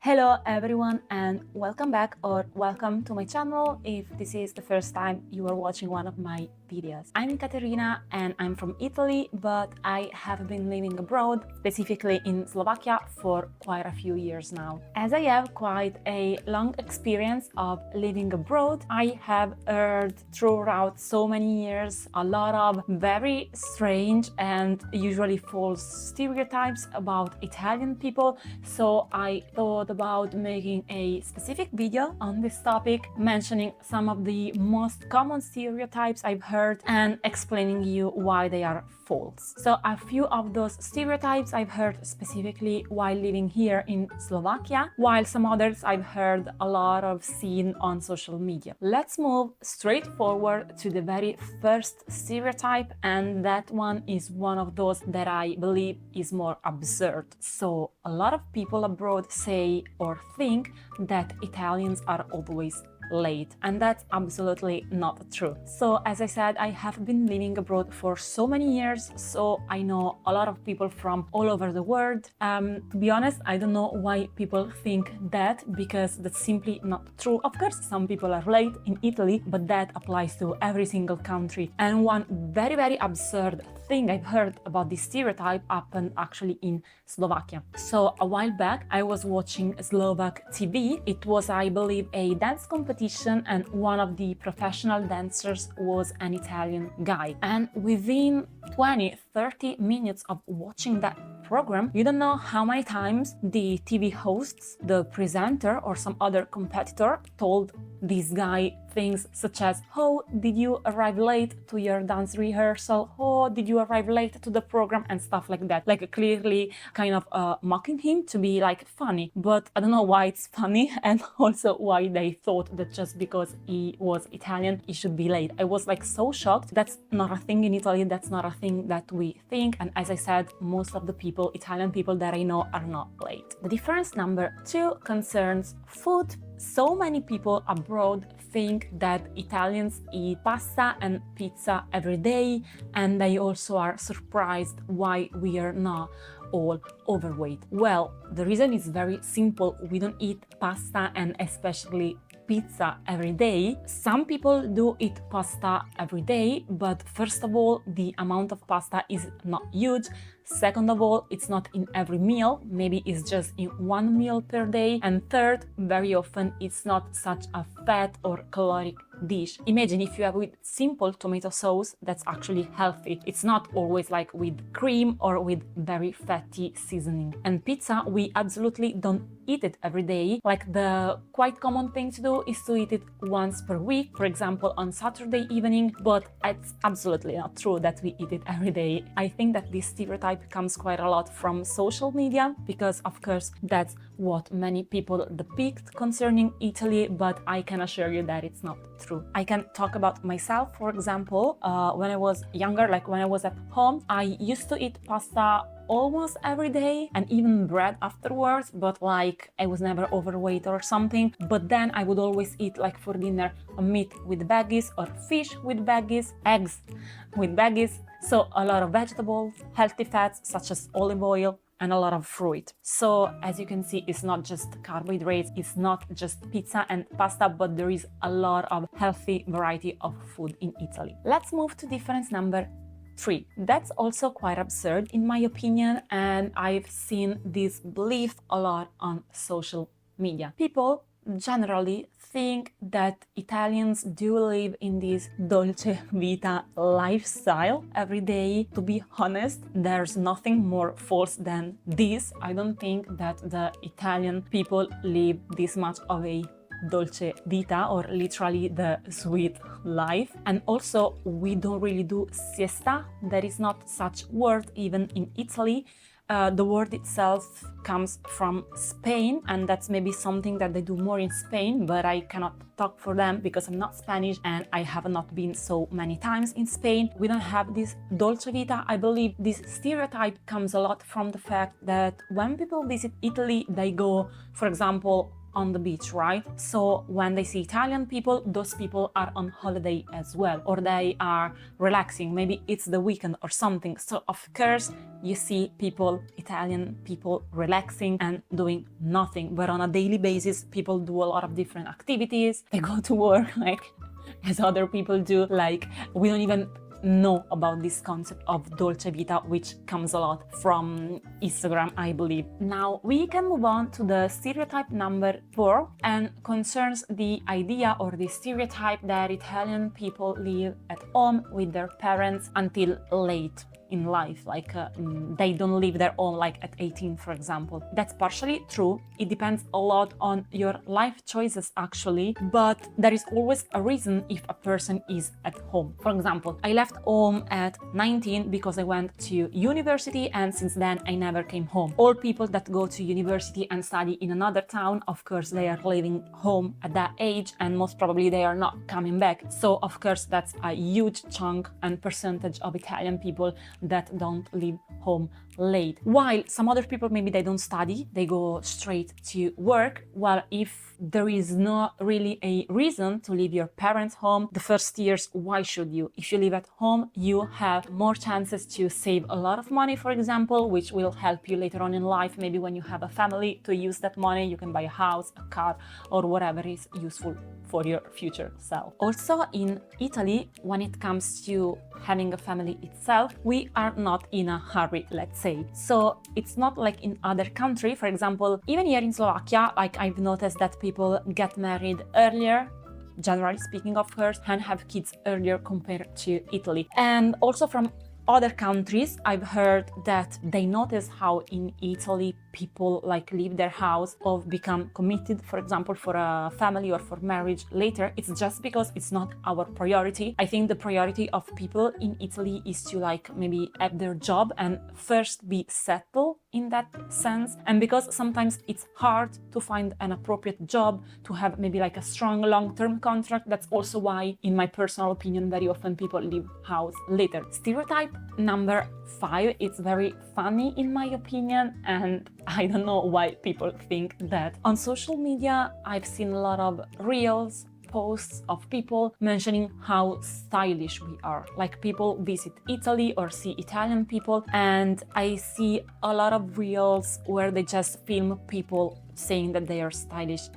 Hello everyone and welcome back or welcome to my channel if this is the first time you are watching one of my videos. I'm Caterina and I'm from Italy, but I have been living abroad, specifically in Slovakia, for quite a few years now. As I have quite a long experience of living abroad, I have heard throughout so many years a lot of very strange and usually false stereotypes about Italian people, so I thought about making a specific video on this topic, mentioning some of the most common stereotypes I've heard and explaining you why they are false. So a few of those stereotypes I've heard specifically while living here in Slovakia, while some others I've heard a lot of seen on social media. Let's move straight forward to the very first stereotype, and that one is one of those that I believe is more absurd. So a lot of people abroad say or think that Italians are always late, and that's absolutely not true. So as I said, I have been living abroad for so many years, so I know a lot of people from all over the world. To be honest, I don't know why people think that, because that's simply not true. Of course, some people are late in Italy, but that applies to every single country. And one very absurd thing I've heard about this stereotype happened actually in Slovakia. So a while back, I was watching Slovak TV. It was, I believe, a dance competition, and one of the professional dancers was an Italian guy. And within 20-30 minutes of watching that program, you don't know how many times the TV hosts, the presenter, or some other competitor told this guy things such as, "Oh, did you arrive late to your dance rehearsal? Oh, did you arrive late to the program?" and stuff like that. Like clearly kind of mocking him to be like funny. But I don't know why it's funny, and also why they thought that just because he was Italian, he should be late. I was like so shocked. That's not a thing in Italy. That's not a thing that we think. And as I said, most of the people, Italian people that I know, are not late. The difference number 2 concerns food. So many people abroad think that Italians eat pasta and pizza every day, and they also are surprised why we are not all overweight. Well, the reason is very simple. We don't eat pasta and especially pizza every day. Some people do eat pasta every day, but first of all, the amount of pasta is not huge. Second of all, it's not in every meal, maybe it's just in one meal per day. And third, very often it's not such a fat or caloric dish. Imagine if you have with simple tomato sauce, that's actually healthy. It's not always like with cream or with very fatty seasoning. And pizza, we absolutely don't eat it every day. Like the quite common thing to do is to eat it once per week, for example on Saturday evening, but it's absolutely not true that we eat it every day. I think that this stereotype comes quite a lot from social media, because of course that's what many people depict concerning Italy, but I can assure you that it's not true. I can talk about myself. For example, when I was younger, like when I was at home, I used to eat pasta almost every day and even bread afterwards, but like I was never overweight or something. But then I would always eat like for dinner meat with veggies or fish with veggies, eggs with veggies, so a lot of vegetables, healthy fats such as olive oil, and a lot of fruit. So as you can see, it's not just carbohydrates, it's not just pizza and pasta, but there is a lot of healthy variety of food in Italy. Let's move to difference number 3. That's also quite absurd in my opinion, and I've seen this belief a lot on social media. People generally think that Italians do live in this dolce vita lifestyle every day. To be honest, there's nothing more false than this. I don't think that the Italian people live this much of a dolce vita, or literally the sweet life. And also, we don't really do siesta. There is not such word even in Italy. The word itself comes from Spain, and that's maybe something that they do more in Spain, but I cannot talk for them because I'm not Spanish and I have not been so many times in Spain. We don't have this dolce vita. I believe this stereotype comes a lot from the fact that when people visit Italy, they go, for example, on the beach, right? So when they see Italian people, those people are on holiday as well, or they are relaxing. Maybe it's the weekend or something. So of course you see people, Italian people, relaxing and doing nothing. But on a daily basis, people do a lot of different activities. They go to work like as other people do. Like we don't even know about this concept of dolce vita, which comes a lot from Instagram, I believe. Now we can move on to the stereotype number 4, and concerns the idea or the stereotype that Italian people live at home with their parents until late in life, like they don't leave their home like at 18, for example. That's partially true. It depends a lot on your life choices actually, but there is always a reason if a person is at home. For example, I left home at 19 because I went to university, and since then I never came home. All people that go to university and study in another town, of course they are leaving home at that age, and most probably they are not coming back. So of course that's a huge chunk and percentage of Italian people that don't leave home late. While some other people, maybe they don't study, they go straight to work. Well, if there is not really a reason to leave your parents home the first years, why should you? If you live at home, you have more chances to save a lot of money, for example, which will help you later on in life. Maybe when you have a family, to use that money, you can buy a house, a car, or whatever is useful for your future self. Also in Italy, when it comes to having a family itself, we are not in a hurry, let's say. So it's not like in other countries. For example, even here in Slovakia, like I've noticed that people get married earlier, generally speaking of course, and have kids earlier compared to Italy. And also from other countries, I've heard that they notice how in Italy people like leave their house or become committed, for example, for a family or for marriage later. It's just because it's not our priority. I think the priority of people in Italy is to like maybe have their job and first be settled in that sense. And because sometimes it's hard to find an appropriate job, to have maybe like a strong long-term contract, that's also why, in my personal opinion, very often people leave house later. Stereotype number 5, it's very funny in my opinion, and I don't know why people think that. On social media, I've seen a lot of reels, posts of people mentioning how stylish we are. Like people visit Italy or see Italian people, and I see a lot of reels where they just film people saying that they are stylish.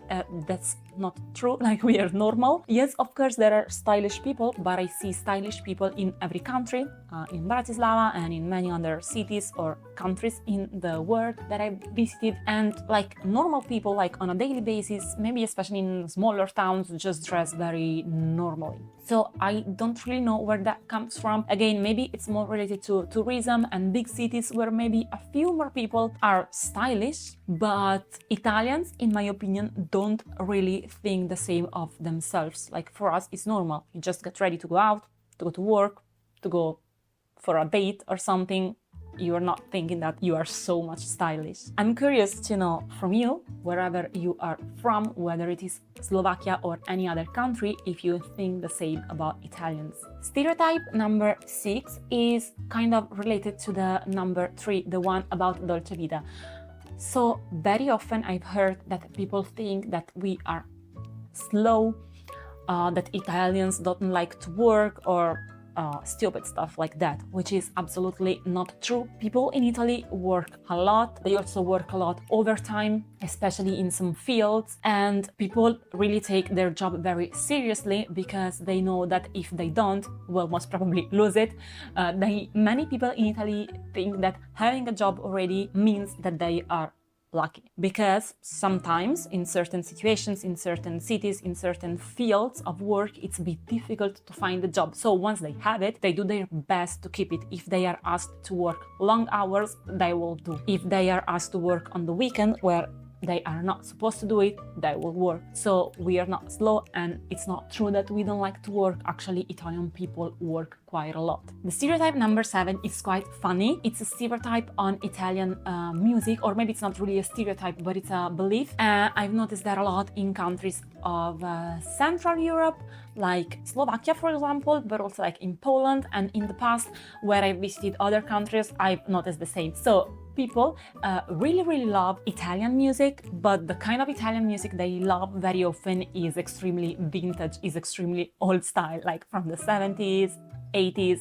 That's not true. Like we are normal. Yes, of course there are stylish people, but I see stylish people in every country, in Bratislava and in many other cities or countries in the world that I've visited. And like normal people, like on a daily basis, maybe especially in smaller towns, just dress very normally. So I don't really know where that comes from. Again, maybe it's more related to tourism and big cities where maybe a few more people are stylish, but Italians, in my opinion, don't really think the same of themselves. Like for us, it's normal. You just get ready to go out, to go to work, to go for a date or something. You are not thinking that you are so much stylish. I'm curious to know from you, wherever you are from, whether it is Slovakia or any other country, if you think the same about Italians. Stereotype number 6 is kind of related to the number 3, the one about dolce vita. So very often I've heard that people think that we are slow, that Italians don't like to work, or stupid stuff like that, which is absolutely not true. People in Italy work a lot. They also work a lot overtime, especially in some fields, and people really take their job very seriously because they know that if they don't, well, most probably lose it. Many people in Italy think that having a job already means that they are lucky, because sometimes in certain situations, in certain cities, in certain fields of work, it's a bit difficult to find a job. So once they have it, they do their best to keep it. If they are asked to work long hours, they will do. If they are asked to work on the weekend where they are not supposed to do it, they will work. So we are not slow, and it's not true that we don't like to work. Actually, Italian people work quite a lot. The stereotype number 7 is quite funny. It's a stereotype on Italian music, or maybe it's not really a stereotype, but it's a belief. I've noticed that a lot in countries of Central Europe, like Slovakia, for example, but also like in Poland, and in the past where I visited other countries, I've noticed the same. So people really love Italian music, but the kind of Italian music they love very often is extremely vintage, is extremely old style, like from the 70s, 80s.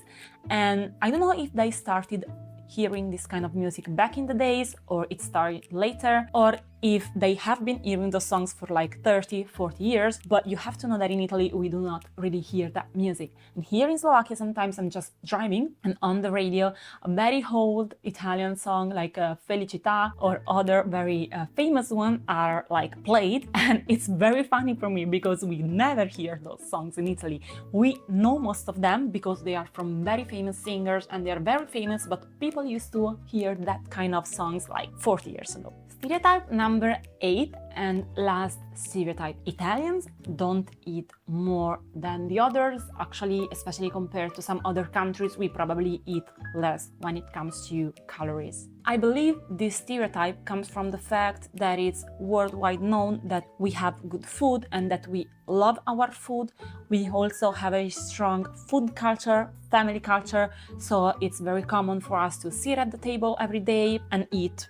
And I don't know if they started hearing this kind of music back in the days, or it started later, or if they have been hearing those songs for like 30, 40 years, but you have to know that in Italy we do not really hear that music. And here in Slovakia, sometimes I'm just driving and on the radio, a very old Italian song like Felicità or other very famous one are like played, and it's very funny for me because we never hear those songs in Italy. We know most of them because they are from very famous singers and they are very famous, but people used to hear that kind of songs like 40 years ago. Stereotype number 8 and last stereotype. Italians don't eat more than the others. Actually, especially compared to some other countries, we probably eat less when it comes to calories. I believe this stereotype comes from the fact that it's worldwide known that we have good food and that we love our food. We also have a strong food culture, family culture, so it's very common for us to sit at the table every day and eat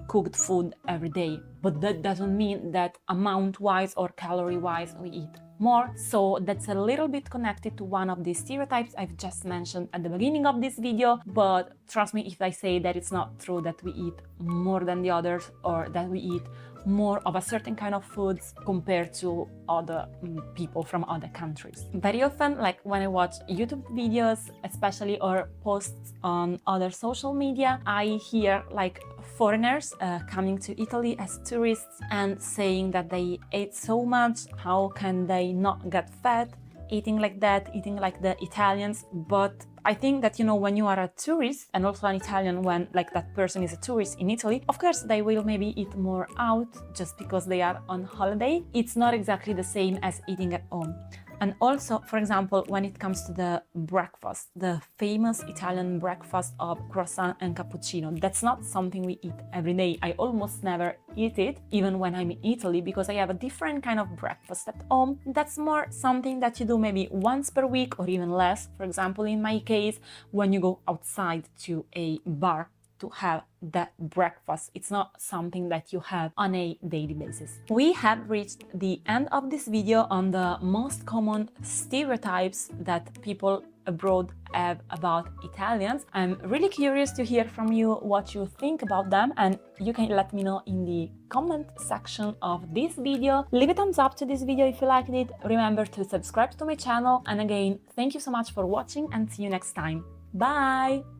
cooked food every day. But that doesn't mean that amount-wise or calorie-wise we eat more. So that's a little bit connected to one of the stereotypes I've just mentioned at the beginning of this video. But trust me if I say that it's not true that we eat more than the others or that we eat more of a certain kind of foods compared to other people from other countries. Very often, like when I watch YouTube videos, especially, or posts on other social media, I hear like foreigners coming to Italy as tourists and saying that they ate so much, how can they not get fat, eating like that, eating like the Italians. But I think that, you know, when you are a tourist, and also an Italian, when like that person is a tourist in Italy, of course they will maybe eat more out just because they are on holiday. It's not exactly the same as eating at home. And also, for example, when it comes to the breakfast, the famous Italian breakfast of croissant and cappuccino, that's not something we eat every day. I almost never eat it, even when I'm in Italy, because I have a different kind of breakfast at home. That's more something that you do maybe once per week or even less. For example, in my case, when you go outside to a bar to have that breakfast. It's not something that you have on a daily basis. We have reached the end of this video on the most common stereotypes that people abroad have about Italians. I'm really curious to hear from you what you think about them, and you can let me know in the comment section of this video. Leave a thumbs up to this video if you liked it. Remember to subscribe to my channel, and again, thank you so much for watching and see you next time. Bye!